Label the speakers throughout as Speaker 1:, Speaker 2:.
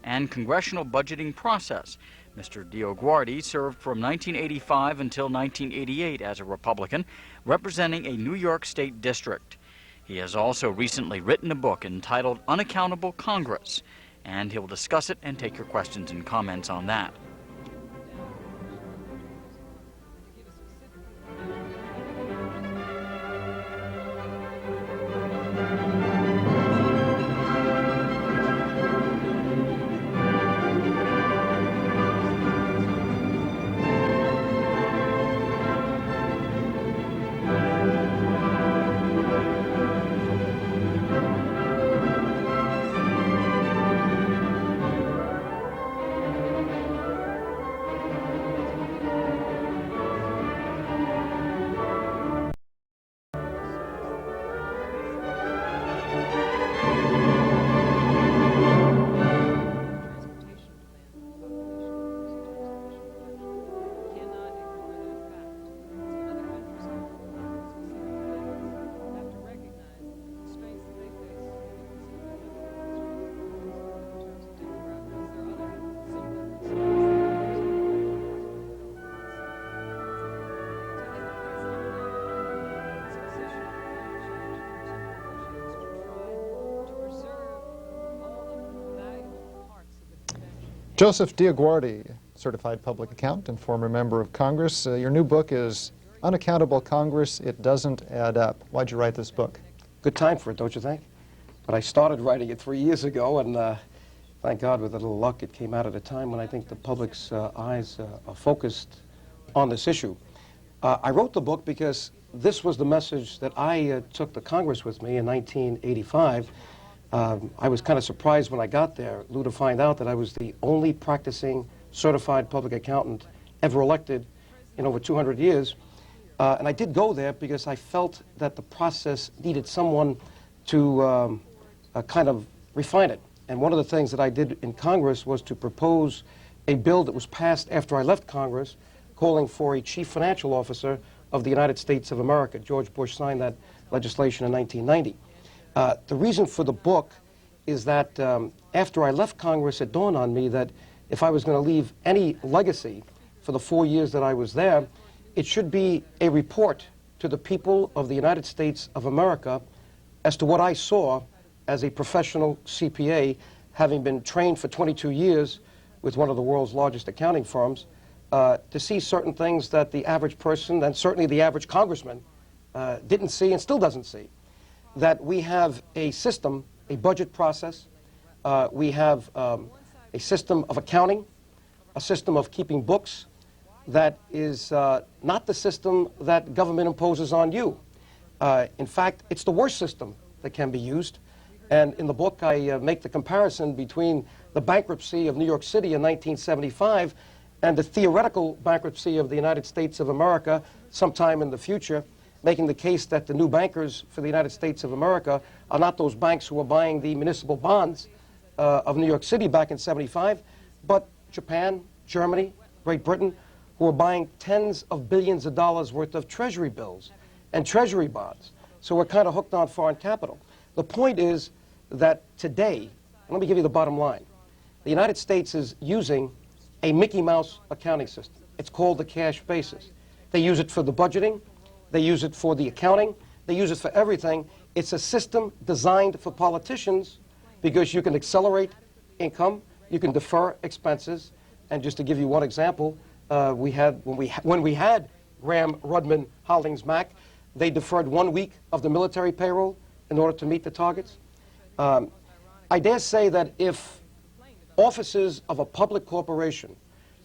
Speaker 1: and congressional budgeting process. Mr. DioGuardi served from 1985 until 1988 as a Republican, representing a New York State district. He has also recently written a book entitled Unaccountable Congress, and he'll discuss it and take your questions and comments on that.
Speaker 2: Joseph DioGuardi, certified public accountant and former member of Congress. Your new book is Unaccountable Congress, It Doesn't Add Up. Why'd you write this book?
Speaker 3: Good time for it, don't you think? But I started writing it 3 years ago, and thank God, with a little luck, it came out at a time when I think the public's eyes are focused on this issue. I wrote the book because this was the message that I took to Congress with me in 1985. I was kind of surprised when I got there, Lou, to find out that I was the only practicing certified public accountant ever elected in over 200 years. And I did go there because I felt that the process needed someone to kind of refine it. And one of the things that I did in Congress was to propose a bill that was passed after I left Congress, calling for a chief financial officer of the United States of America. George Bush signed that legislation in 1990. The reason for the book is that after I left Congress, it dawned on me that if I was going to leave any legacy for the 4 years that I was there, it should be a report to the people of the United States of America as to what I saw as a professional CPA, having been trained for 22 years with one of the world's largest accounting firms, to see certain things that the average person, and certainly the average congressman, didn't see and still doesn't see. That we have a system, a budget process, we have a system of accounting, a system of keeping books that is not the system that government imposes on you. In fact, it's the worst system that can be used. And in the book, I make the comparison between the bankruptcy of New York City in 1975 and the theoretical bankruptcy of the United States of America sometime in the future, making the case that the new bankers for the United States of America are not those banks who were buying the municipal bonds of New York City back in '75, but Japan, Germany, Great Britain, who were buying tens of billions of dollars worth of treasury bills and treasury bonds. So we're kind of hooked on foreign capital. The point is that today, let me give you the bottom line, the United States is using a Mickey Mouse accounting system. It's called the cash basis. They use it for the budgeting. They use it for the accounting. They use it for everything. It's a system designed for politicians because you can accelerate income, you can defer expenses, and just to give you one example, when we had Graham, Rudman, Hollings, Mack, they deferred 1 week of the military payroll in order to meet the targets. I dare say that if officers of a public corporation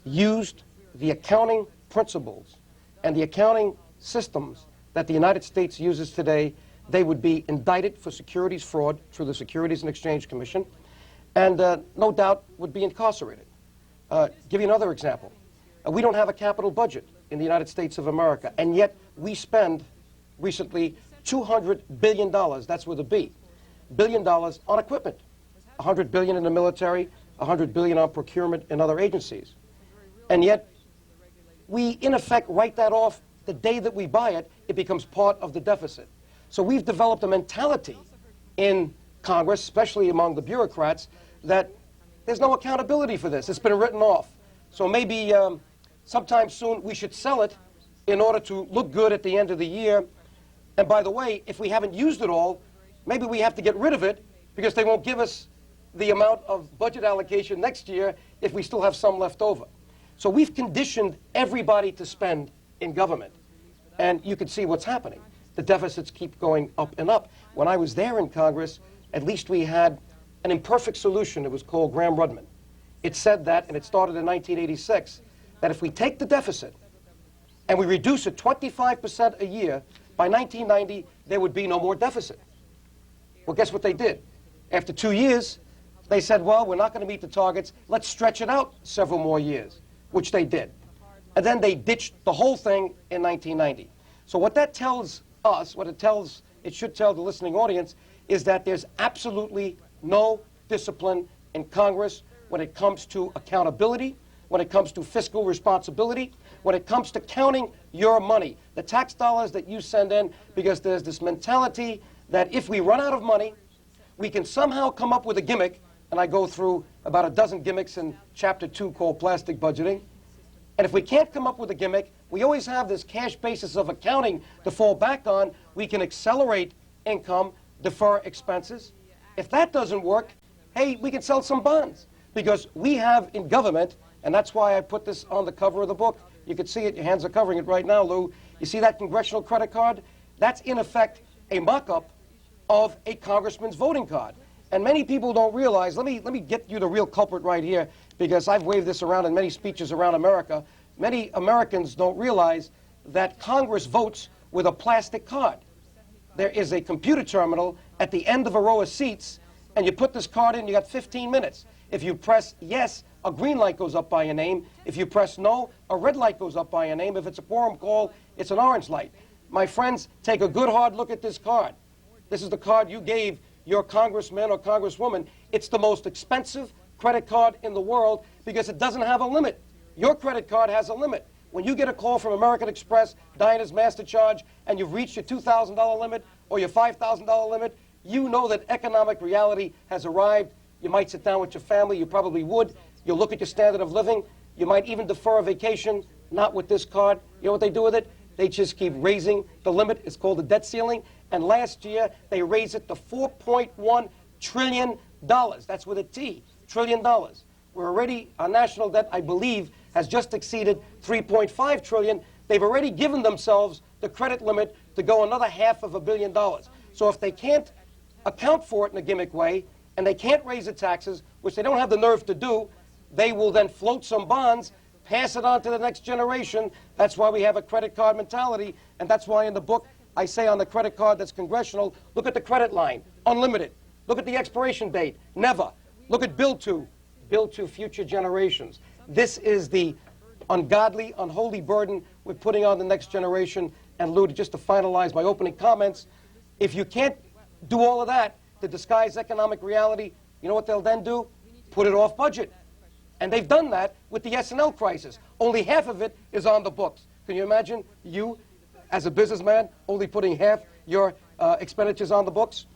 Speaker 3: used the accounting principles and the accounting systems that the United States uses today, they would be indicted for securities fraud through the Securities and Exchange Commission, and no doubt would be incarcerated. Give you another example. We don't have a capital budget in the United States of America, and yet we spend recently $200 billion, that's with a B, billion dollars on equipment. $100 billion in the military, $100 billion on procurement in other agencies. And yet, we in effect write that off the day that we buy it, it becomes part of the deficit. So we've developed a mentality in Congress, especially among the bureaucrats, that there's no accountability for this. It's been written off. So maybe sometime soon we should sell it in order to look good at the end of the year. And by the way, if we haven't used it all, maybe we have to get rid of it because they won't give us the amount of budget allocation next year if we still have some left over. So we've conditioned everybody to spend in government. And you can see what's happening. The deficits keep going up and up. When I was there in Congress, at least we had an imperfect solution. It was called Graham-Rudman. It said that, and it started in 1986, that if we take the deficit and we reduce it 25% a year, by 1990, there would be no more deficit. Well, guess what they did? After 2 years, they said, well, we're not going to meet the targets. Let's stretch it out several more years, which they did. And then they ditched the whole thing in 1990. So what that tells us, it should tell the listening audience, is that there's absolutely no discipline in Congress when it comes to accountability, when it comes to fiscal responsibility, when it comes to counting your money, the tax dollars that you send in, because there's this mentality that if we run out of money, we can somehow come up with a gimmick, and I go through about a dozen gimmicks in Chapter 2 called Plastic Budgeting. And if we can't come up with a gimmick, we always have this cash basis of accounting to fall back on. We can accelerate income, defer expenses. If that doesn't work, hey, we can sell some bonds. Because we have in government, and that's why I put this on the cover of the book. You can see it, your hands are covering it right now, Lou. You see that congressional credit card? That's in effect a mock-up of a congressman's voting card. And many people don't realize, let me get you the real culprit right here, because I've waved this around in many speeches around America. Many Americans don't realize that Congress votes with a plastic card. There is a computer terminal at the end of a row of seats, and you put this card in, you got 15 minutes. If you press yes, a green light goes up by your name. If you press no, a red light goes up by your name. If it's a quorum call, it's an orange light. My friends, take a good hard look at this card. This is the card you gave your congressman or congresswoman. It's the most expensive credit card in the world because it doesn't have a limit. Your credit card has a limit. When you get a call from American Express, Diners Master Charge, and you've reached your $2,000 limit or your $5,000 limit, you know that economic reality has arrived. You might sit down with your family. You probably would. You'll look at your standard of living. You might even defer a vacation, not with this card. You know what they do with it? They just keep raising the limit. It's called the debt ceiling. And last year, they raised it to $4.1 trillion. That's with a T, trillion dollars. We're already, our national debt, I believe, has just exceeded $3.5 trillion. They've already given themselves the credit limit to go another $500 million. So if they can't account for it in a gimmick way, and they can't raise the taxes, which they don't have the nerve to do, they will then float some bonds, pass it on to the next generation. That's why we have a credit card mentality, and that's why in the book I say on the credit card that's congressional, look at the credit line, unlimited. Look at the expiration date, never. Look at bill to future generations. This is the ungodly, unholy burden we're putting on the next generation. And Lou, just to finalize my opening comments, if you can't do all of that to disguise economic reality, you know what they'll then do? Put it off budget. And they've done that with the S&L crisis. Only half of it is on the books. Can you imagine you, as a businessman, only putting half your expenditures on the books?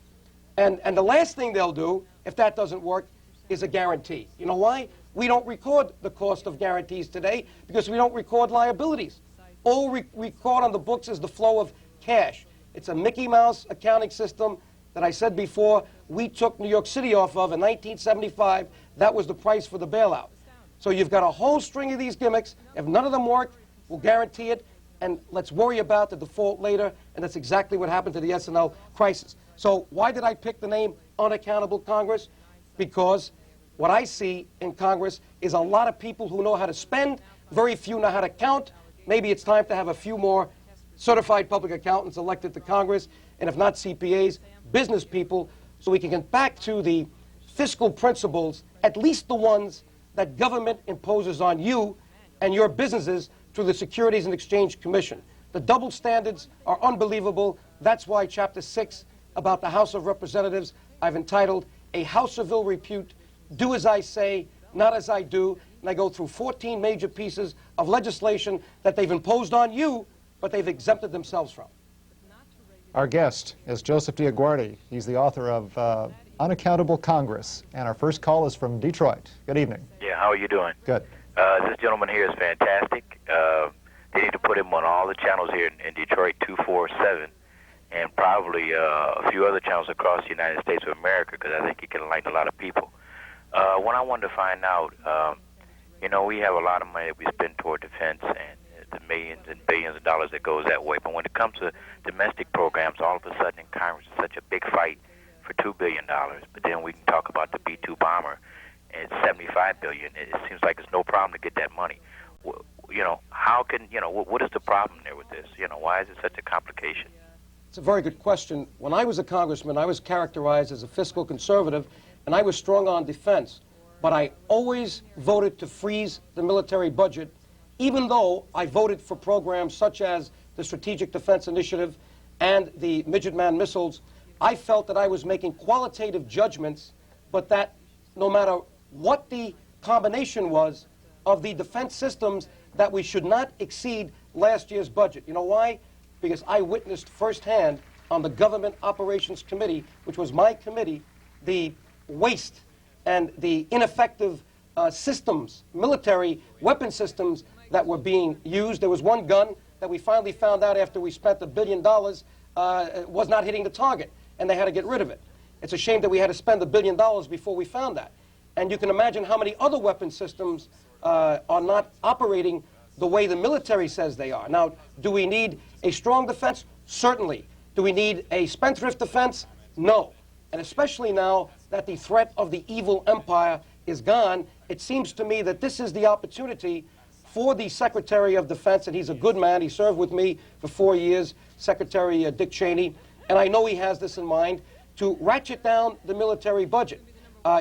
Speaker 3: And the last thing they'll do, if that doesn't work, is a guarantee. You know why? We don't record the cost of guarantees today because we don't record liabilities. All we record on the books is the flow of cash. It's a Mickey Mouse accounting system that I said before we took New York City off of in 1975. That was the price for the bailout. So you've got a whole string of these gimmicks. If none of them work, we'll guarantee it, and let's worry about the default later, and that's exactly what happened to the S&L crisis. So why did I pick the name Unaccountable Congress? Because what I see in Congress is a lot of people who know how to spend, very few know how to count. Maybe it's time to have a few more certified public accountants elected to Congress, and if not CPAs, business people, so we can get back to the fiscal principles, at least the ones that government imposes on you and your businesses through the Securities and Exchange Commission. The double standards are unbelievable. That's why Chapter 6 about the House of Representatives I've entitled A House of Ill Repute, Do As I Say, Not As I Do. And I go through 14 major pieces of legislation that they've imposed on you, but they've exempted themselves from.
Speaker 2: Our guest is Joseph DioGuardi. He's the author of Unaccountable Congress. And our first call is from Detroit. Good evening.
Speaker 4: Yeah, how are you doing?
Speaker 2: Good.
Speaker 4: This gentleman here is fantastic. They need to put him on all the channels here in Detroit, 247, and probably a few other channels across the United States of America, because I think he can enlighten a lot of people. What I wanted to find out, you know, we have a lot of money that we spend toward defense and the millions and billions of dollars that goes that way. But when it comes to domestic programs, all of a sudden in Congress, it's such a big fight for $2 billion. But then we can talk about the B-2 bomber, and it's $75 billion. It seems like it's no problem to get that money. You know, how can, you know, what is the problem there with this? You know, why is it such a complication?
Speaker 3: It's a very good question. When I was a congressman, I was characterized as a fiscal conservative, and I was strong on defense. But I always voted to freeze the military budget, even though I voted for programs such as the Strategic Defense Initiative and the Midget-Man missiles. I felt that I was making qualitative judgments, but that no matter what the combination was of the defense systems, that we should not exceed last year's budget. You know why? Because I witnessed firsthand on the Government Operations Committee, which was my committee, the waste and the ineffective systems, military weapon systems that were being used. There was one gun that we finally found out after we spent $1 billion was not hitting the target, and they had to get rid of it. It's a shame that we had to spend $1 billion before we found that. And you can imagine how many other weapon systems are not operating the way the military says they are. Now, do we need a strong defense? Certainly. Do we need a spendthrift defense? No. And especially now that the threat of the evil empire is gone, it seems to me that this is the opportunity for the Secretary of Defense, and he's a good man. He served with me for 4 years, Secretary Dick Cheney, and I know he has this in mind, to ratchet down the military budget.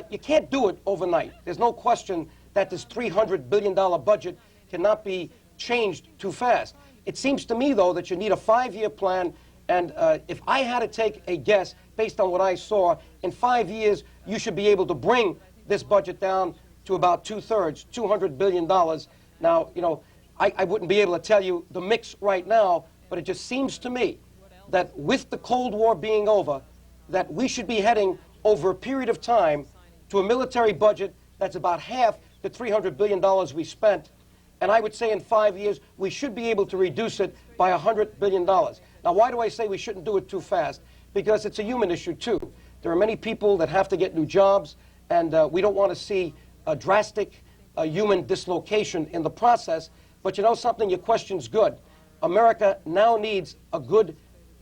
Speaker 3: You can't do it overnight. There's no question that this $300 billion budget cannot be changed too fast. It seems to me, though, that you need a 5-year plan, and if I had to take a guess, based on what I saw, in 5 years, you should be able to bring this budget down to about 2/3, $200 billion. Now, you know, I wouldn't be able to tell you the mix right now, but it just seems to me that with the Cold War being over, that we should be heading over a period of time to a military budget that's about half the $300 billion we spent. And I would say in 5 years, we should be able to reduce it by $100 billion. Now, why do I say we shouldn't do it too fast? Because it's a human issue, too. There are many people that have to get new jobs, and we don't want to see a drastic human dislocation in the process. But you know something? Your question's good. America now needs a good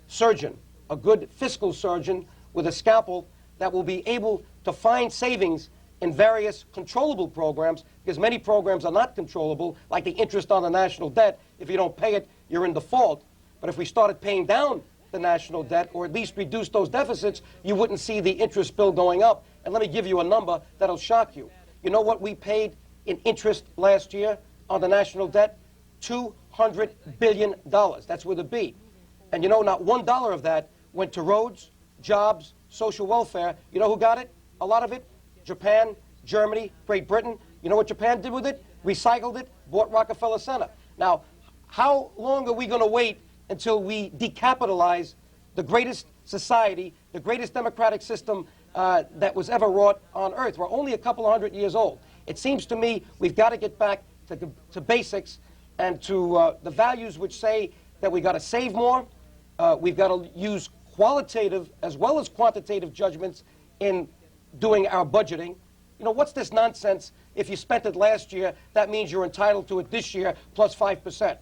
Speaker 3: surgeon, a good fiscal surgeon with a scalpel that will be able to find savings in various controllable programs, because many programs are not controllable, like the interest on the national debt. If you don't pay it, you're in default. But if we started paying down the national debt, or at least reduce those deficits, you wouldn't see the interest bill going up. And let me give you a number that'll shock you. You know what we paid in interest last year on the national debt? $200 billion. That's with a B. And you know, not $1 of that went to roads, jobs, social welfare. You know who got it? A lot of it? Japan, Germany, Great Britain. You know what Japan did with it? Recycled it, bought Rockefeller Center. Now, how long are we going to wait until we decapitalize the greatest society, the greatest democratic system that was ever wrought on Earth? We're only a couple of 100 years old. It seems to me we've got to get back to basics and to the values which say that we've got to save more, we've got to use qualitative as well as quantitative judgments in doing our budgeting. You know, what's this nonsense? If you spent it last year, that means you're entitled to it this year plus 5%.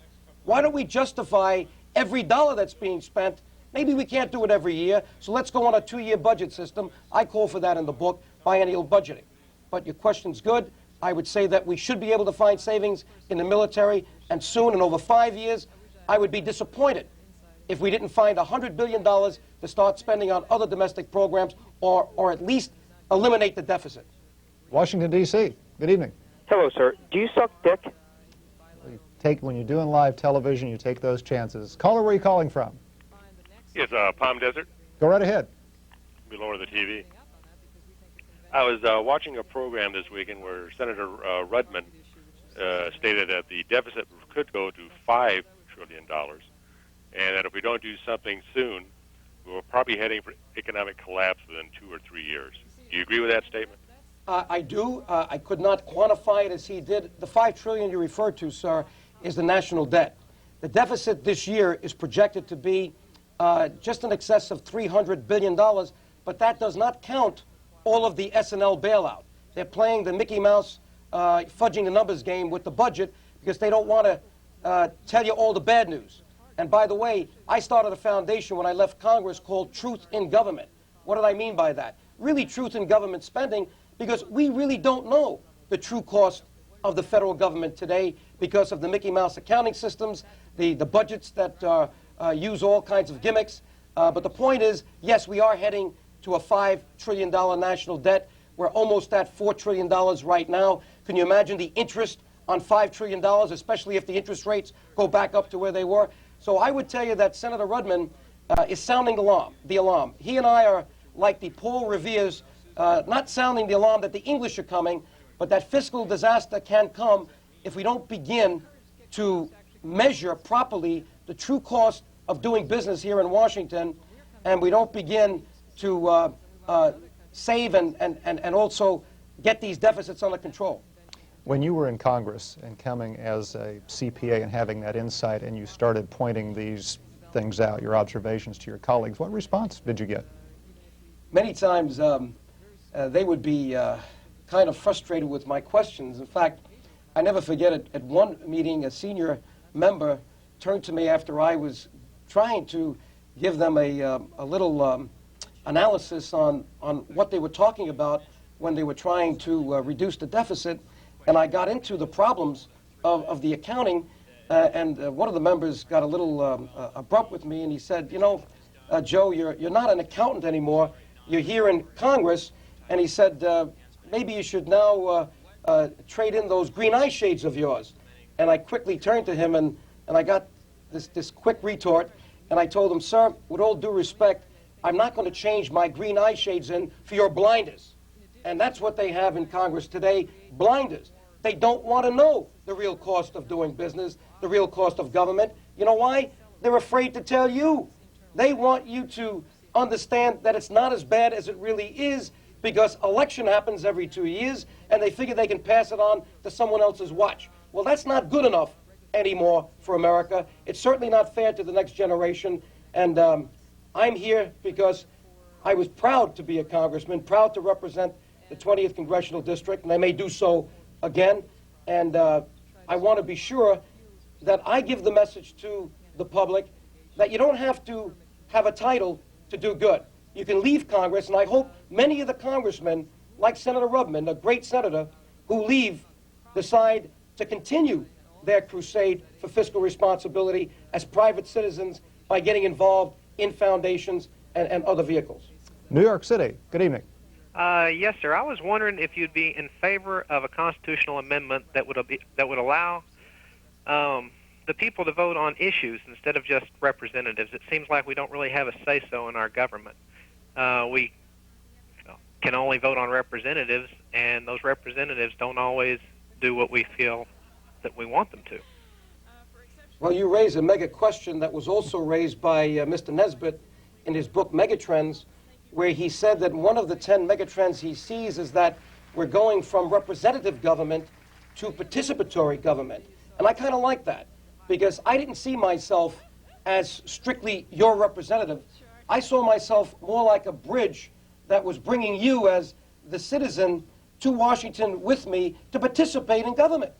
Speaker 3: Why don't we justify every dollar that's being spent? Maybe we can't do it every year, so let's go on a 2-year budget system. I call for that in the book, biennial budgeting. But your question's good. I would say that we should be able to find savings in the military, and soon, in over 5 years, I would be disappointed if we didn't find $100 billion to start spending on other domestic programs, or at least eliminate the deficit.
Speaker 2: Washington, D.C. Good evening.
Speaker 5: Hello, sir. Do you suck dick?
Speaker 2: When you're doing live television, you take those chances. Caller, where are you calling from?
Speaker 6: Yes, Palm Desert.
Speaker 2: Go right ahead.
Speaker 6: Be lower the TV. I was watching a program this weekend where Senator Rudman stated that the deficit could go to $5 trillion, and that if we don't do something soon, we're probably heading for economic collapse within 2 or 3 years. Do you agree with that statement?
Speaker 3: I do. I could not quantify it as he did. The $5 trillion you referred to, sir, is the national debt. The deficit this year is projected to be just in excess of $300 billion, but that does not count all of the S&L bailout. They're playing the Mickey Mouse fudging the numbers game with the budget because they don't want to tell you all the bad news. And by the way, I started a foundation when I left Congress called Truth in Government. What did I mean by that? Really truth in government spending, because we really don't know the true cost of the federal government today because of the Mickey Mouse accounting systems, the budgets that use all kinds of gimmicks. But the point is, yes, we are heading to a $5 trillion national debt. We're almost at $4 trillion right now. Can you imagine the interest on $5 trillion, especially if the interest rates go back up to where they were? So I would tell you that Senator Rudman is sounding the alarm. He and I are like the Paul Revere's, not sounding the alarm that the English are coming, but that fiscal disaster can come if we don't begin to measure properly the true cost of doing business here in Washington, and we don't begin to save and also get these deficits under control.
Speaker 2: When you were in Congress and coming as a CPA and having that insight and you started pointing these things out, your observations to your colleagues, what response did you get?
Speaker 3: Many times they would be kind of frustrated with my questions. In fact, I never forget it. At one meeting, a senior member turned to me after I was trying to give them a little analysis on what they were talking about when they were trying to reduce the deficit. And I got into the problems of the accounting, and one of the members got a little abrupt with me, and he said, you know, Joe, you're not an accountant anymore. You're here in Congress. And he said, maybe you should now trade in those green eye shades of yours. And I quickly turned to him, and I got this quick retort, and I told him, sir, with all due respect, I'm not going to change my green eye shades in for your blinders. And that's what they have in Congress today, blinders. They don't want to know the real cost of doing business, the real cost of government. You know why? They're afraid to tell you. They want you to understand that it's not as bad as it really is, because election happens every 2 years, and they figure they can pass it on to someone else's watch. Well, that's not good enough anymore for America. It's certainly not fair to the next generation. And I'm here because I was proud to be a congressman, proud to represent the 20th Congressional District, and I may do so again. And I want to be sure that I give the message to the public that you don't have to have a title to do good. You can leave Congress, and I hope many of the congressmen, like Senator Rudman, a great senator, who leave, decide to continue their crusade for fiscal responsibility as private citizens by getting involved in foundations and other vehicles.
Speaker 2: New York City, good evening.
Speaker 5: Yes, sir. I was wondering if you'd be in favor of a constitutional amendment that would allow the people to vote on issues instead of just representatives. It seems like we don't really have a say-so in our government. We can only vote on representatives, and those representatives don't always do what we feel that we want them to.
Speaker 3: Well, you raise a mega question that was also raised by Mr. Nesbitt in his book Megatrends, where he said that one of the 10 megatrends he sees is that we're going from representative government to participatory government. And I kind of like that, because I didn't see myself as strictly your representative. I saw myself more like a bridge that was bringing you as the citizen to Washington with me to participate in government.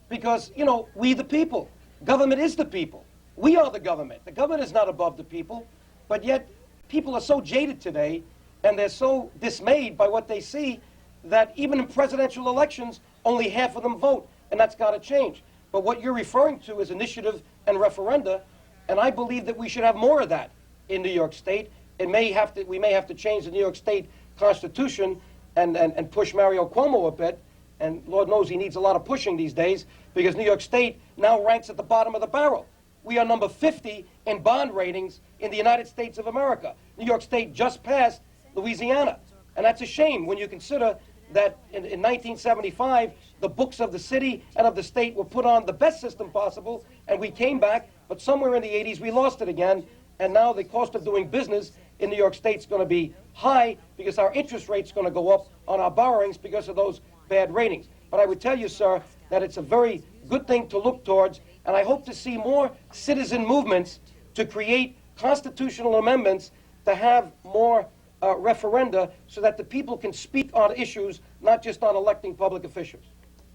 Speaker 3: Because, you know, we the people. Government is the people. We are the government. The government is not above the people. But yet, people are so jaded today, and they're so dismayed by what they see, that even in presidential elections, only half of them vote, and that's got to change. But what you're referring to is initiative and referenda, and I believe that we should have more of that in New York State. We may have to change the New York State Constitution and push Mario Cuomo a bit, and Lord knows he needs a lot of pushing these days, because New York State now ranks at the bottom of the barrel. We are number 50 in bond ratings in the United States of America. New York State just passed Louisiana, and that's a shame when you consider that in 1975, the books of the city and of the state were put on the best system possible, and we came back, but somewhere in the 80s we lost it again, and now the cost of doing business in New York State is going to be high because our interest rate's going to go up on our borrowings because of those bad ratings. But I would tell you, sir, that it's a very good thing to look towards, and I hope to see more citizen movements to create constitutional amendments to have more referenda so that the people can speak on issues, not just on electing public officials.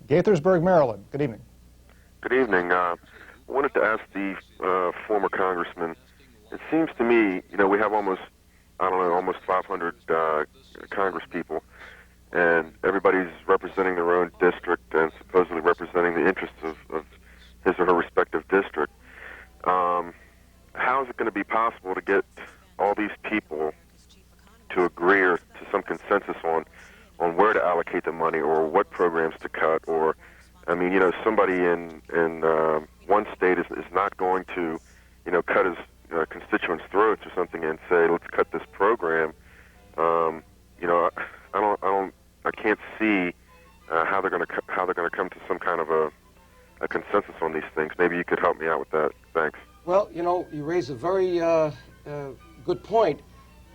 Speaker 2: Gaithersburg, Maryland. Good evening.
Speaker 7: Good evening. I wanted to ask the former congressman, it seems to me, we have almost 500 Congress people, and everybody's representing their own district and supposedly representing the interests of his or her respective district. How is it going to be possible to get all these people to agree or to some consensus on where to allocate the money or what programs to cut? Or, I mean, somebody in one state is not going to, cut his constituents' throats or something and say, let's cut this program. I can't see how they're going to come to some kind of a consensus on these things. Maybe you could help me out with that. Thanks.
Speaker 3: Well, you raise a very good point.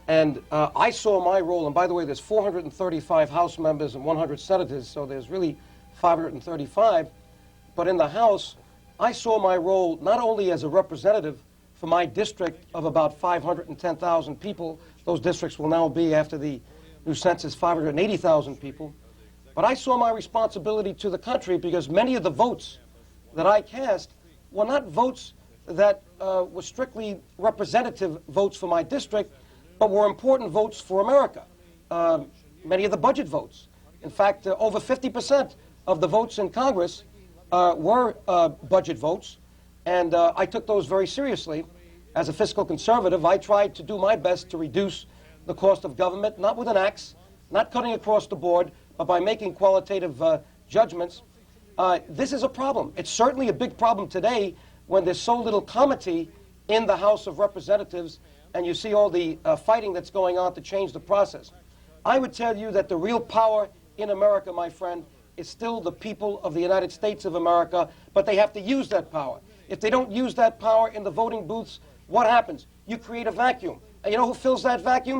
Speaker 3: And I saw my role, and by the way, there's 435 House members and 100 senators, so there's really 535. But in the House, I saw my role not only as a representative for my district of about 510,000 people. Those districts will now be, after the new census, 580,000 people. But I saw my responsibility to the country because many of the votes that I cast were not votes that were strictly representative votes for my district, but were important votes for America. Many of the budget votes. In fact, over 50% of the votes in Congress were budget votes, and I took those very seriously. As a fiscal conservative, I tried to do my best to reduce the cost of government, not with an axe, not cutting across the board, but by making qualitative judgments. This is a problem. It's certainly a big problem today when there's so little comity in the House of Representatives and you see all the fighting that's going on to change the process. I would tell you that the real power in America, my friend, is still the people of the United States of America, but they have to use that power. If they don't use that power in the voting booths, what happens? You create a vacuum. And you know who fills that vacuum?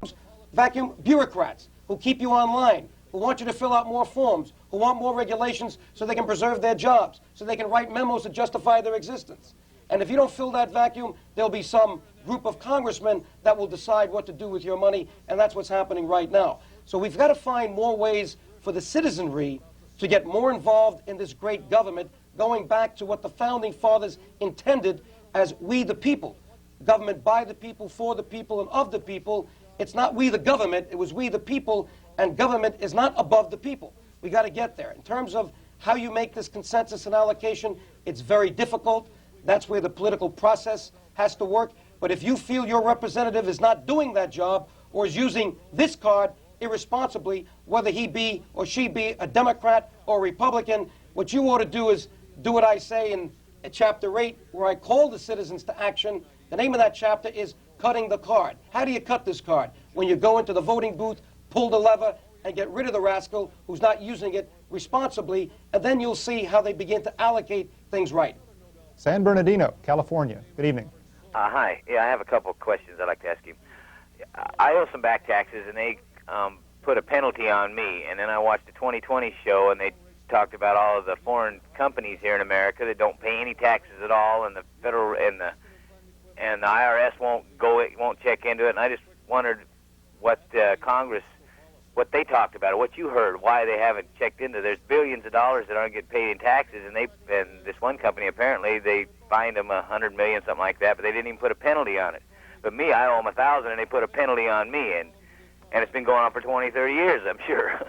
Speaker 3: Bureaucrats who keep you online, who want you to fill out more forms, who want more regulations so they can preserve their jobs, so they can write memos to justify their existence. And if you don't fill that vacuum, there'll be some group of congressmen that will decide what to do with your money, and that's what's happening right now. So we've got to find more ways for the citizenry to get more involved in this great government, going back to what the Founding Fathers intended as we the people. Government by the people, for the people, and of the people. It's not we the government, it was we the people, and government is not above the people. We got to get there. In terms of how you make this consensus and allocation, it's very difficult. That's where the political process has to work. But if you feel your representative is not doing that job or is using this card irresponsibly, whether he be or she be a Democrat or a Republican, what you ought to do is do what I say in Chapter 8, where I call the citizens to action. The name of that chapter is Cutting the Card. How do you cut this card? When you go into the voting booth, pull the lever, and get rid of the rascal who's not using it responsibly, and then you'll see how they begin to allocate things right.
Speaker 2: San Bernardino, California. Good evening.
Speaker 8: Hi. Yeah, I have a couple of questions I'd like to ask you. I owe some back taxes, and they put a penalty on me. And then I watched the 2020 show, and they talked about all of the foreign companies here in America that don't pay any taxes at all, and the federal and the IRS won't check into it. And I just wondered what Congress, what they talked about, or what you heard, why they haven't checked into. There's billions of dollars that aren't getting paid in taxes, and this one company apparently they fined them $100 million, something like that, but they didn't even put a penalty on it. But me, I owe them $1,000, and they put a penalty on me, and it's been going on for 20, 30 years, I'm sure.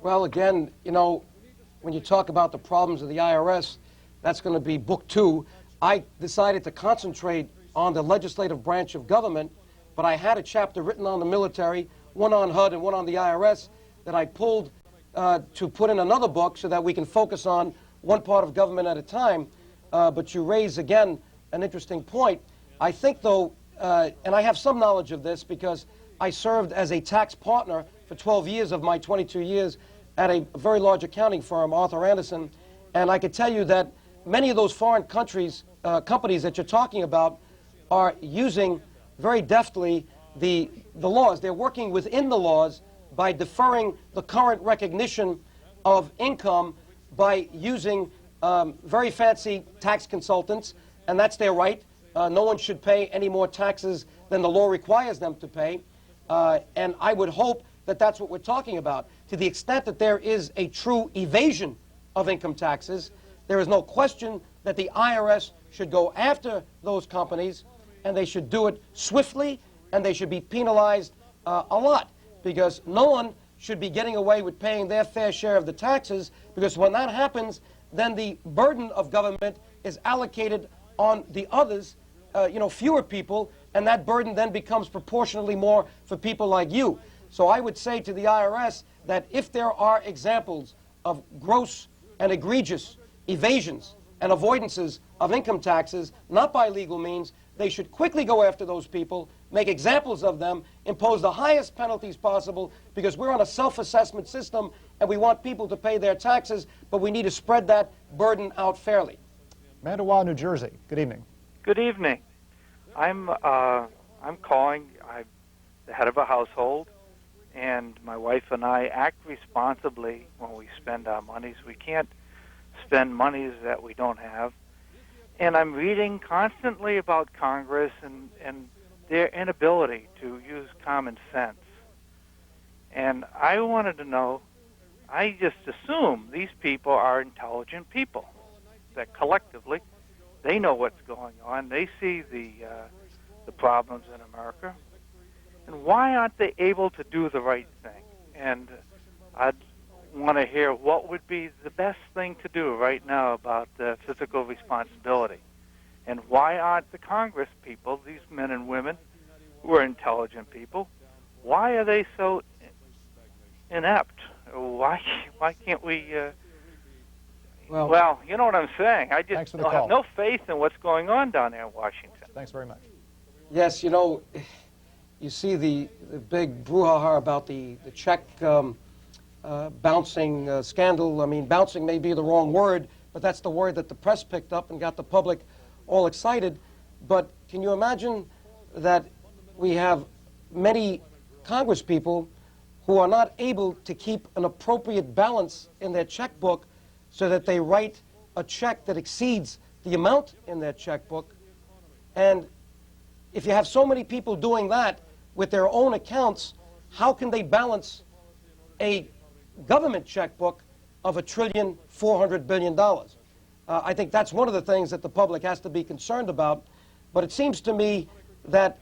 Speaker 3: Well, again, when you talk about the problems of the IRS, that's going to be book 2. I decided to concentrate on the legislative branch of government, but I had a chapter written on the military, one on HUD and one on the IRS, that I pulled to put in another book so that we can focus on one part of government at a time. But you raise, again, an interesting point. I think, though, and I have some knowledge of this because I served as a tax partner for 12 years of my 22 years at a very large accounting firm, Arthur Anderson, and I could tell you that many of those foreign countries, companies that you're talking about are using very deftly the laws. They're working within the laws by deferring the current recognition of income by using very fancy tax consultants, and that's their right. No one should pay any more taxes than the law requires them to pay. And I would hope that that's what we're talking about. To the extent that there is a true evasion of income taxes, there is no question that the IRS should go after those companies, and they should do it swiftly, and they should be penalized a lot, because no one should be getting away with paying their fair share of the taxes, because when that happens, then the burden of government is allocated on the others, fewer people, and that burden then becomes proportionally more for people like you. So I would say to the IRS that if there are examples of gross and egregious evasions and avoidances of income taxes, not by legal means, they should quickly go after those people, make examples of them, impose the highest penalties possible, because we're on a self-assessment system and we want people to pay their taxes, but we need to spread that burden out fairly.
Speaker 2: Mandawa, New Jersey. Good evening.
Speaker 9: Good evening. I'm calling. I'm the head of a household, and my wife and I act responsibly when we spend our monies. We can't spend monies that we don't have. And I'm reading constantly about Congress and their inability to use common sense. And I wanted to know, I just assume these people are intelligent people, that collectively they know what's going on. They see the problems in America. And why aren't they able to do the right thing? And I'd want to hear what would be the best thing to do right now about fiscal responsibility. And why aren't the Congress people, these men and women who are intelligent people, why are they so inept? Why can't we... Well, you know what I'm saying. I just have no faith in what's going on down there in Washington.
Speaker 2: Thanks very much.
Speaker 3: Yes, you see the big brouhaha about the check bouncing scandal. I mean, bouncing may be the wrong word, but that's the word that the press picked up and got the public all excited. But can you imagine that we have many Congresspeople who are not able to keep an appropriate balance in their checkbook, so that they write a check that exceeds the amount in their checkbook? And if you have so many people doing that with their own accounts, how can they balance a government checkbook of $1.4 trillion? I think that's one of the things that the public has to be concerned about. But it seems to me that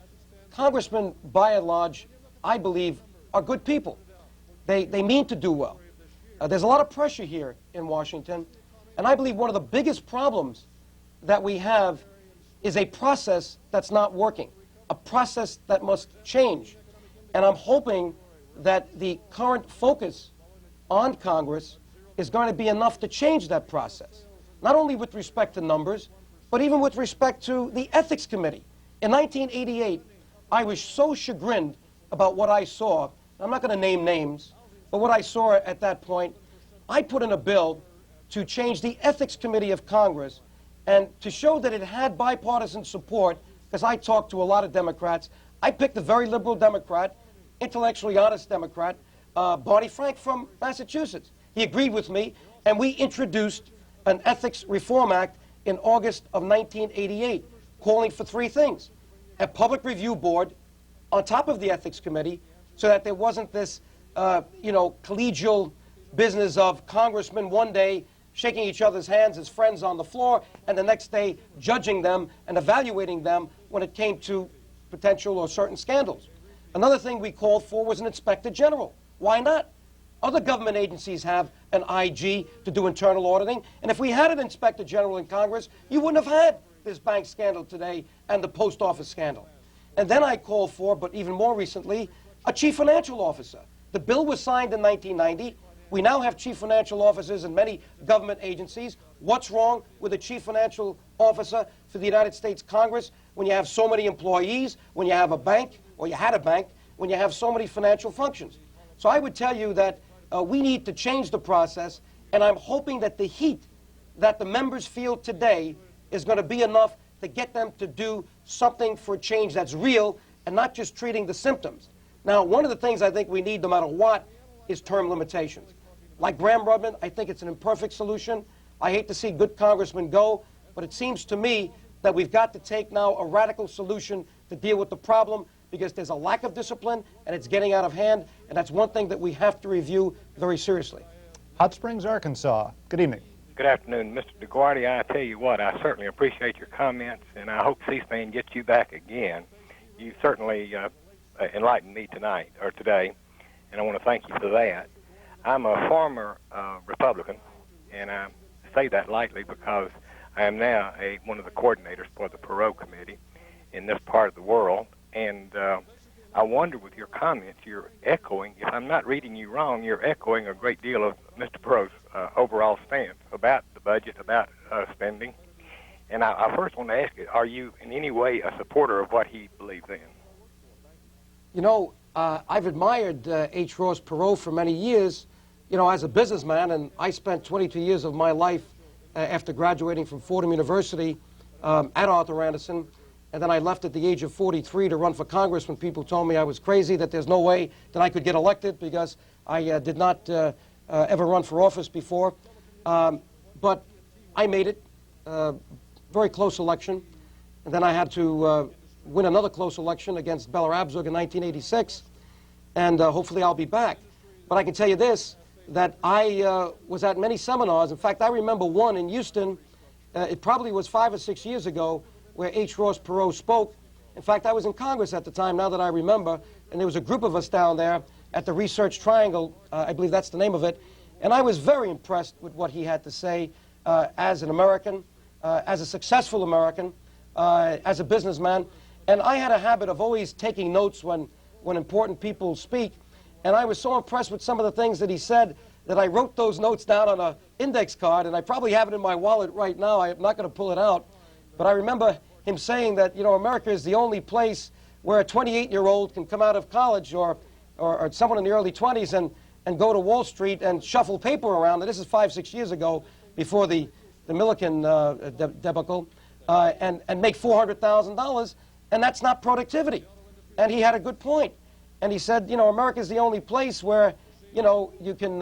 Speaker 3: congressmen, by and large, I believe, are good people. They mean to do well. There's a lot of pressure here in Washington, and I believe one of the biggest problems that we have is a process that's not working, a process that must change. And I'm hoping that the current focus on Congress is going to be enough to change that process, not only with respect to numbers, but even with respect to the Ethics Committee. In 1988, I was so chagrined about what I saw. I'm not going to name names, but what I saw at that point, I put in a bill to change the Ethics Committee of Congress, and to show that it had bipartisan support, because I talked to a lot of Democrats. I picked a very liberal Democrat, intellectually honest Democrat, Barney Frank from Massachusetts. He agreed with me, and we introduced an Ethics Reform Act in August of 1988, calling for three things: a public review board on top of the Ethics Committee, so that there wasn't this collegial business of congressmen one day shaking each other's hands as friends on the floor, and the next day judging them and evaluating them when it came to potential or certain scandals. Another thing we called for was an inspector general. Why not? Other government agencies have an IG to do internal auditing, and if we had an inspector general in Congress, you wouldn't have had this bank scandal today and the post office scandal. And then I called for, but even more recently, a chief financial officer. The bill was signed in 1990. We now have chief financial officers in many government agencies. What's wrong with a chief financial officer for the United States Congress when you have so many employees, when you have a bank, or you had a bank, when you have so many financial functions? So I would tell you that we need to change the process, and I'm hoping that the heat that the members feel today is going to be enough to get them to do something for change that's real, and not just treating the symptoms. Now, one of the things I think we need, no matter what, is term limitations. Like Graham-Rudman, I think it's an imperfect solution. I hate to see good congressmen go, but it seems to me that we've got to take now a radical solution to deal with the problem, because there's a lack of discipline and it's getting out of hand, and that's one thing that we have to review very seriously.
Speaker 2: Hot Springs, Arkansas. Good evening.
Speaker 10: Good afternoon, Mr. DioGuardi. I tell you what, I certainly appreciate your comments, and I hope C-SPAN gets you back again. You certainly enlightened me tonight, or today, and I want to thank you for that. I'm a former Republican, and I say that lightly because I am now one of the coordinators for the Perot Committee in this part of the world, and I wonder with your comments, you're echoing, if I'm not reading you wrong, you're echoing a great deal of Mr. Perot's overall stance about the budget, about spending. And I first want to ask you, are you in any way a supporter of what he believes in?
Speaker 3: You know, I've admired H. Ross Perot for many years, you know, as a businessman, and I spent 22 years of my life after graduating from Fordham University at Arthur Anderson, and then I left at the age of 43 to run for Congress when people told me I was crazy, that there's no way that I could get elected because I did not ever run for office before. But I made it, very close election, and then I had to win another close election against Bella Abzug in 1986, and hopefully I'll be back. But I can tell you this, that I was at many seminars. In fact, I remember one in Houston, it probably was 5 or 6 years ago, where H. Ross Perot spoke. In fact, I was in Congress at the time, now that I remember, and there was a group of us down there at the Research Triangle, I believe that's the name of it, and I was very impressed with what he had to say as an American, as a successful American, as a businessman. And I had a habit of always taking notes when important people speak, and I was so impressed with some of the things that he said that I wrote those notes down on an index card, and I probably have it in my wallet right now. I'm not going to pull it out. But I remember him saying that, you know, America is the only place where a 28-year-old can come out of college or someone in the early 20s and go to Wall Street and shuffle paper around. And this is 5, 6 years ago, before the Milliken debacle, and make $400,000, and that's not productivity. And he had a good point. And he said, you know, America is the only place where, you know, you can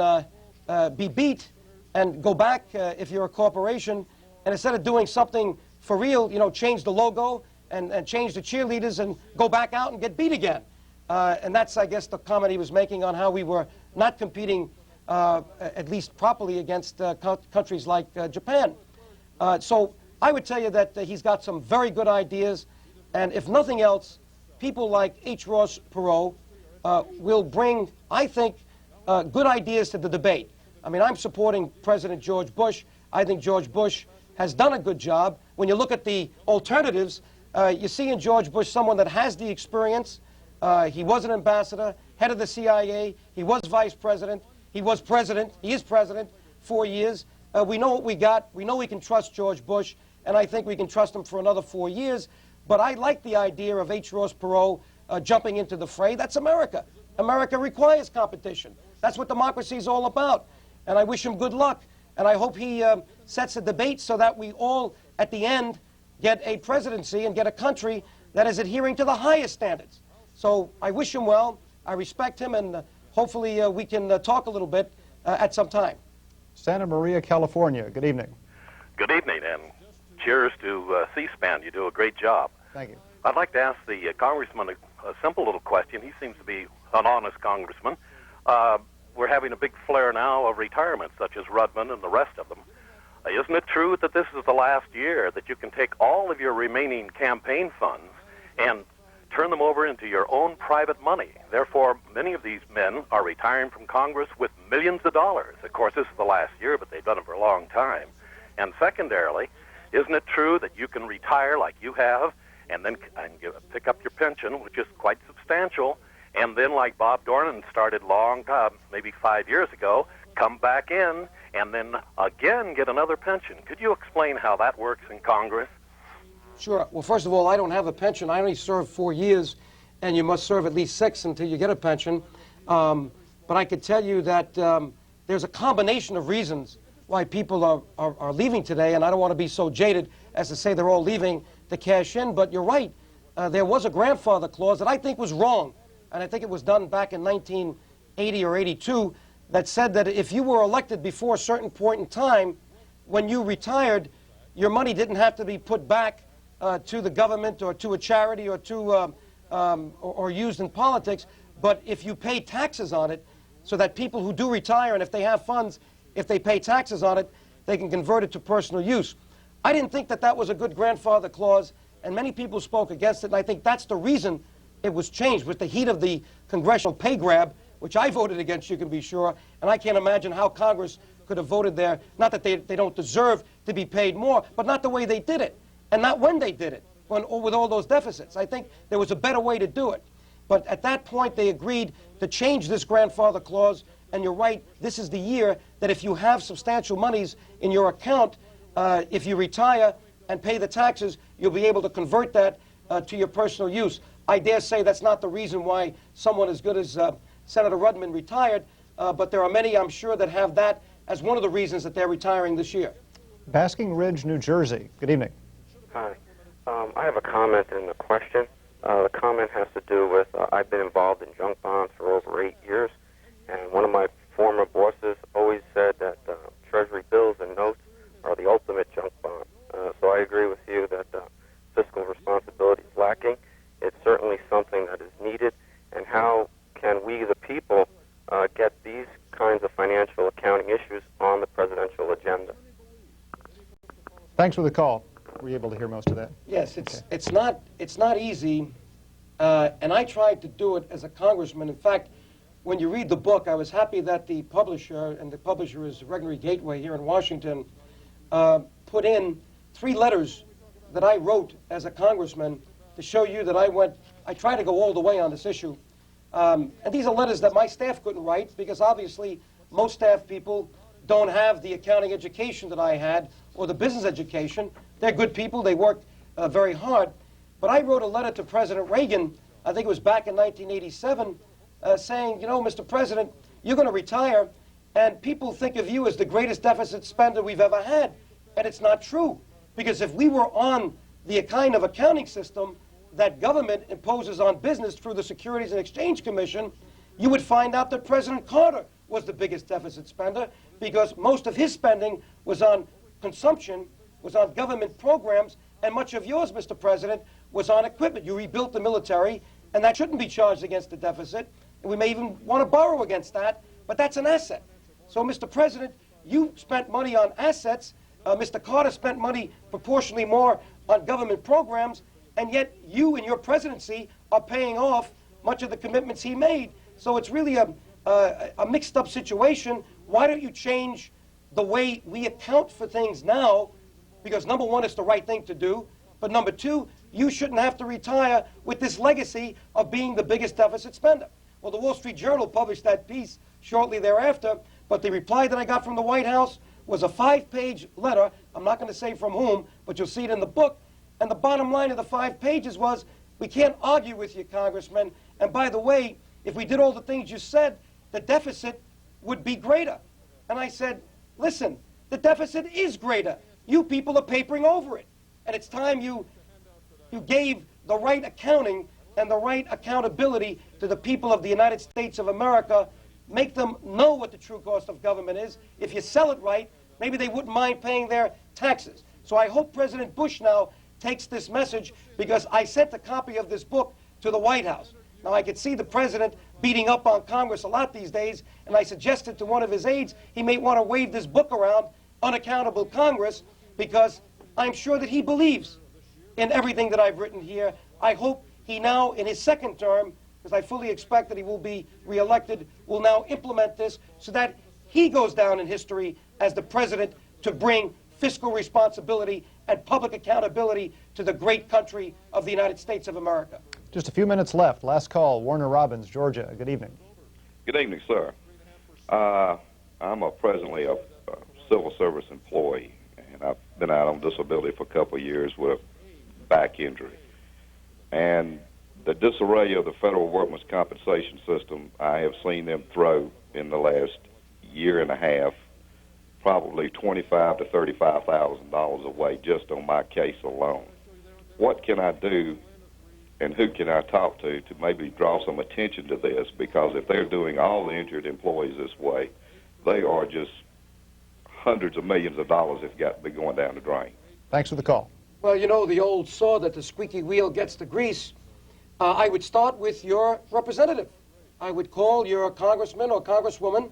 Speaker 3: be beat and go back if you're a corporation, and instead of doing something for real, you know, change the logo and change the cheerleaders and go back out and get beat again. And that's, I guess, the comment he was making on how we were not competing, at least properly, against countries like Japan. So I would tell you that he's got some very good ideas, and if nothing else, people like H. Ross Perot will bring, I think, good ideas to the debate. I mean, I'm supporting President George Bush. I think George Bush has done a good job. When you look at the alternatives, you see in George Bush someone that has the experience. He was an ambassador, head of the CIA. He was vice president. He was president. He is president 4 years. We know what we got. We know we can trust George Bush, and I think we can trust him for another 4 years. But I like the idea of H. Ross Perot jumping into the fray. That's America. America requires competition. That's what democracy is all about. And I wish him good luck. And I hope he sets a debate so that we all, at the end, get a presidency and get a country that is adhering to the highest standards. So I wish him well. I respect him, and hopefully we can talk a little bit at some time.
Speaker 2: Santa Maria, California. Good evening.
Speaker 11: Good evening, and cheers to C-SPAN. You do a great job.
Speaker 2: Thank you.
Speaker 11: I'd like to ask the congressman a simple little question. He seems to be an honest congressman. We're having a big flare now of retirement, such as Rudman and the rest of them. Isn't it true that this is the last year that you can take all of your remaining campaign funds and turn them over into your own private money? Therefore, many of these men are retiring from Congress with millions of dollars. Of course, this is the last year, but they've done it for a long time. And secondarily, isn't it true that you can retire like you have and then pick up your pension, which is quite substantial, and then like Bob Dornan started long, maybe 5 years ago, come back in and then again get another pension? Could you explain how that works in Congress?
Speaker 3: Sure. Well, first of all, I don't have a pension. I only served 4 years, and you must serve at least 6 until you get a pension. But I could tell you that there's a combination of reasons why people are leaving today, and I don't want to be so jaded as to say they're all leaving to cash in, but you're right. there was a grandfather clause that I think was wrong, and I think it was done back in 1980 or 82, that said that if you were elected before a certain point in time, when you retired, your money didn't have to be put back to the government or to a charity or to or used in politics, but if you pay taxes on it, so that people who do retire and if they have funds, if they pay taxes on it, they can convert it to personal use. I didn't think that that was a good grandfather clause, and many people spoke against it, and I think that's the reason it was changed, with the heat of the congressional pay grab, which I voted against, you can be sure, and I can't imagine how Congress could have voted there. Not that they don't deserve to be paid more, but not the way they did it, and not when they did it, with all those deficits. I think there was a better way to do it. But at that point, they agreed to change this grandfather clause, and you're right, this is the year that if you have substantial monies in your account, if you retire and pay the taxes, you'll be able to convert that to your personal use. I dare say that's not the reason why someone as good as Senator Rudman retired, but there are many, I'm sure, that have that as one of the reasons that they're retiring this year.
Speaker 2: Basking Ridge, New Jersey. Good evening.
Speaker 12: Hi. I have a comment and a question. The comment has to do with I've been involved in junk bonds for over 8 years, and one of my former bosses always said that Treasury bills and notes are the ultimate junk bond. So I agree with you that fiscal responsibility is lacking. It's certainly something that is needed, and how can we, the people, get these kinds of financial accounting issues on the presidential agenda?
Speaker 2: Thanks for the call. Were you able to hear most of that?
Speaker 3: Yes, it's not easy, and I tried to do it as a congressman. In fact, when you read the book, I was happy that the publisher, and the publisher is Regnery Gateway here in Washington, put in 3 letters that I wrote as a congressman to show you that I tried to go all the way on this issue. And these are letters that my staff couldn't write, because obviously most staff people don't have the accounting education that I had or the business education. They're good people. They worked very hard. But I wrote a letter to President Reagan, I think it was back in 1987, saying, you know, Mr. President, you're going to retire, and people think of you as the greatest deficit spender we've ever had. And it's not true. Because if we were on the kind of accounting system that government imposes on business through the Securities and Exchange Commission, you would find out that President Carter was the biggest deficit spender, because most of his spending was on consumption, was on government programs, and much of yours, Mr. President, was on equipment. You rebuilt the military, and that shouldn't be charged against the deficit. And we may even want to borrow against that, but that's an asset. So, Mr. President, you spent money on assets. Mr. Carter spent money proportionally more on government programs, and yet you in your presidency are paying off much of the commitments he made. So it's really a mixed up situation. Why don't you change the way we account for things now? Because number one, it's the right thing to do. But number two, you shouldn't have to retire with this legacy of being the biggest deficit spender. Well, the Wall Street Journal published that piece shortly thereafter, but the reply that I got from the White House was a 5-page letter. I'm not going to say from whom, but you'll see it in the book. And the bottom line of the 5 pages was, we can't argue with you, Congressman. And by the way, if we did all the things you said, the deficit would be greater. And I said, listen, the deficit is greater. You people are papering over it. And it's time you gave the right accounting and the right accountability to the people of the United States of America. Make them know what the true cost of government is. If you sell it right, maybe they wouldn't mind paying their taxes. So I hope President Bush now takes this message, because I sent a copy of this book to the White House. Now, I could see the president beating up on Congress a lot these days, and I suggested to one of his aides he may want to wave this book around, Unaccountable Congress, because I'm sure that he believes in everything that I've written here. I hope he now, in his second term, because I fully expect that he will be reelected, will now implement this so that he goes down in history as the president to bring fiscal responsibility and public accountability to the great country of the United States of America.
Speaker 2: Just a few minutes left. Last call, Warner Robins, Georgia. Good evening.
Speaker 13: Good evening, sir. I'm presently a civil service employee, and I've been out on disability for a couple of years with a back injury. And the disarray of the federal workmen's compensation system, I have seen them throw in the last year and a half probably $25,000 to $35,000 away just on my case alone. What can I do and who can I talk to maybe draw some attention to this? Because if they're doing all the injured employees this way, they are just hundreds of millions of dollars that's got to be going down the drain.
Speaker 2: Thanks for the call.
Speaker 3: Well, you know the old saw that the squeaky wheel gets the grease. I would start with your representative. I would call your congressman or congresswoman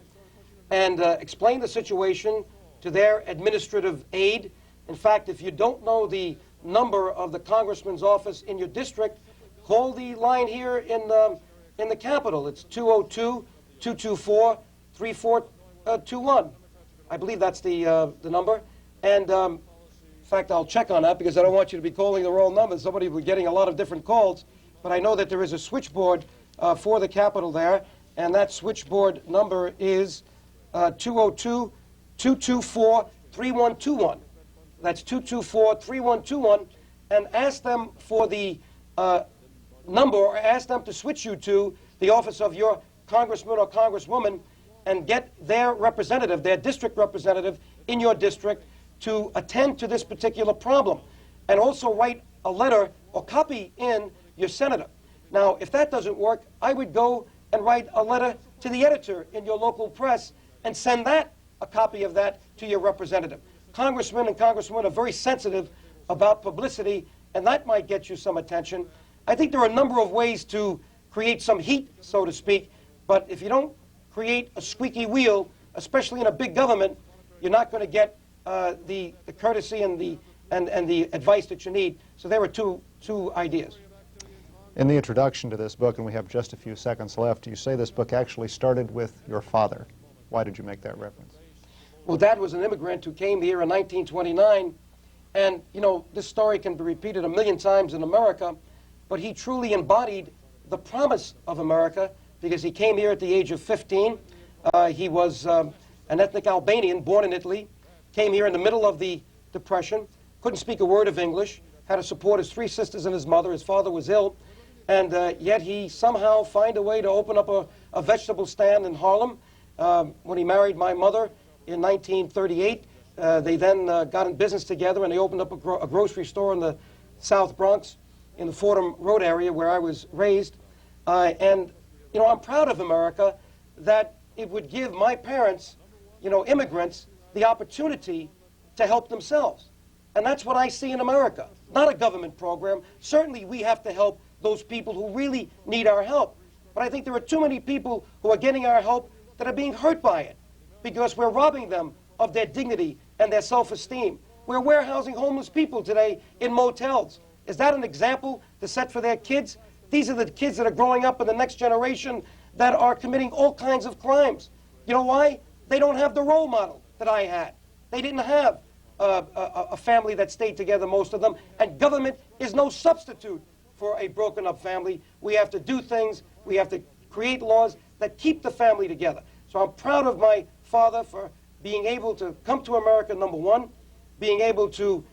Speaker 3: and explain the situation to their administrative aide. In fact, if you don't know the number of the congressman's office in your district, call the line here in the Capitol. It's 202-224-3421. I believe that's the number. And in fact, I'll check on that because I don't want you to be calling the wrong number. Somebody will be getting a lot of different calls. But I know that there is a switchboard for the Capitol there, and that switchboard number is 202-224-3121. That's 224-3121, and ask them for the number, or ask them to switch you to the office of your congressman or congresswoman and get their representative, their district representative in your district to attend to this particular problem. And also write a letter or copy in your senator. Now, if that doesn't work, I would go and write a letter to the editor in your local press and send that, a copy of that, to your representative. Congressmen and congresswomen are very sensitive about publicity, and that might get you some attention. I think there are a number of ways to create some heat, so to speak, but if you don't create a squeaky wheel, especially in a big government, you're not going to get the courtesy and the advice that you need. So there are two ideas.
Speaker 2: In the introduction to this book, and we have just a few seconds left, you say this book actually started with your father. Why did you make that reference?
Speaker 3: Well, Dad was an immigrant who came here in 1929, and, you know, this story can be repeated a million times in America, but he truly embodied the promise of America because he came here at the age of 15. He was an ethnic Albanian, born in Italy, came here in the middle of the Depression, couldn't speak a word of English, had to support his 3 sisters and his mother. His father was ill, and yet he somehow found a way to open up a vegetable stand in Harlem. When he married my mother in 1938, they then got in business together, and they opened up a grocery store in the South Bronx, in the Fordham Road area where I was raised. And, you know, I'm proud of America that it would give my parents, you know, immigrants, the opportunity to help themselves. And that's what I see in America. Not a government program. Certainly we have to help those people who really need our help. But I think there are too many people who are getting our help that are being hurt by it because we're robbing them of their dignity and their self-esteem. We're warehousing homeless people today in motels. Is that an example to set for their kids? These are the kids that are growing up in the next generation that are committing all kinds of crimes. You know why? They don't have the role model that I had. They didn't have a family that stayed together, most of them, and government is no substitute for a broken up family. We have to do things, we have to create laws that keep the family together. So I'm proud of my father for being able to come to America, number one, being able to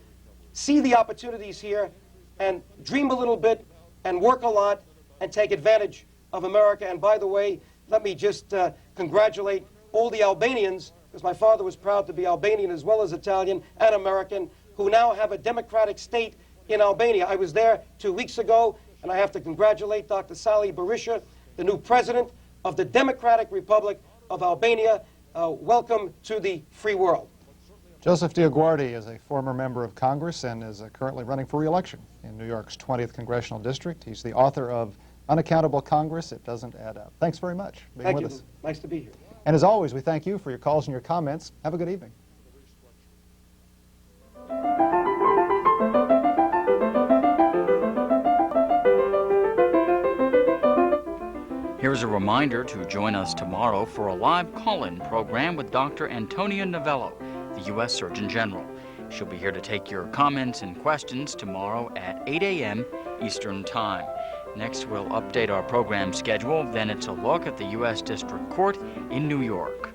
Speaker 3: see the opportunities here and dream a little bit and work a lot and take advantage of America. And by the way, let me just congratulate all the Albanians, because my father was proud to be Albanian as well as Italian and American, who now have a democratic state in Albania. I was there 2 weeks ago, and I have to congratulate Dr. Sali Berisha, the new president of the Democratic Republic of Albania. Welcome to the free world.
Speaker 2: Joseph DioGuardi is a former member of Congress and is currently running for re-election in New York's 20th Congressional District. He's the author of Unaccountable Congress, It Doesn't Add Up. Thanks very much for being with us.
Speaker 3: Nice to be here.
Speaker 2: And as always, we thank you for your calls and your comments. Have a good evening.
Speaker 1: Here's a reminder to join us tomorrow for a live call-in program with Dr. Antonia Novello, the U.S. Surgeon General. She'll be here to take your comments and questions tomorrow at 8 a.m. Eastern Time. Next, we'll update our program schedule. Then it's a look at the U.S. District Court in New York.